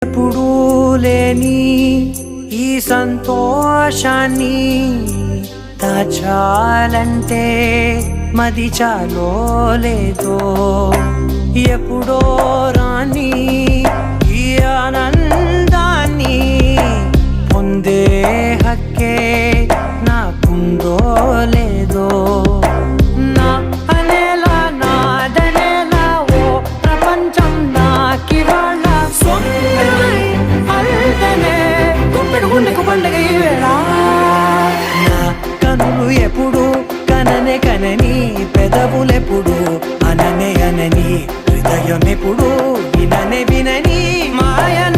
ఎప్పుడూ లేని ఈ సంతోషాన్ని దాచాలంటే మది చాలో లేదో ఎప్పుడో రాని ఈ ఆనందాన్ని పొందే హక్కే నాకుందో లేదో నా అనేలా నాదనేలా ఓ ప్రపంచం నాకివాళ్ళ సొంతమై అల్దనే గుప్పెడు గుండెకు పండగ ఈ వేళ నా కనులు ఎప్పుడు కననే కనని పెదవులెప్పుడు అననే అనని హృదయం ఎప్పుడు విననే వినని మాయన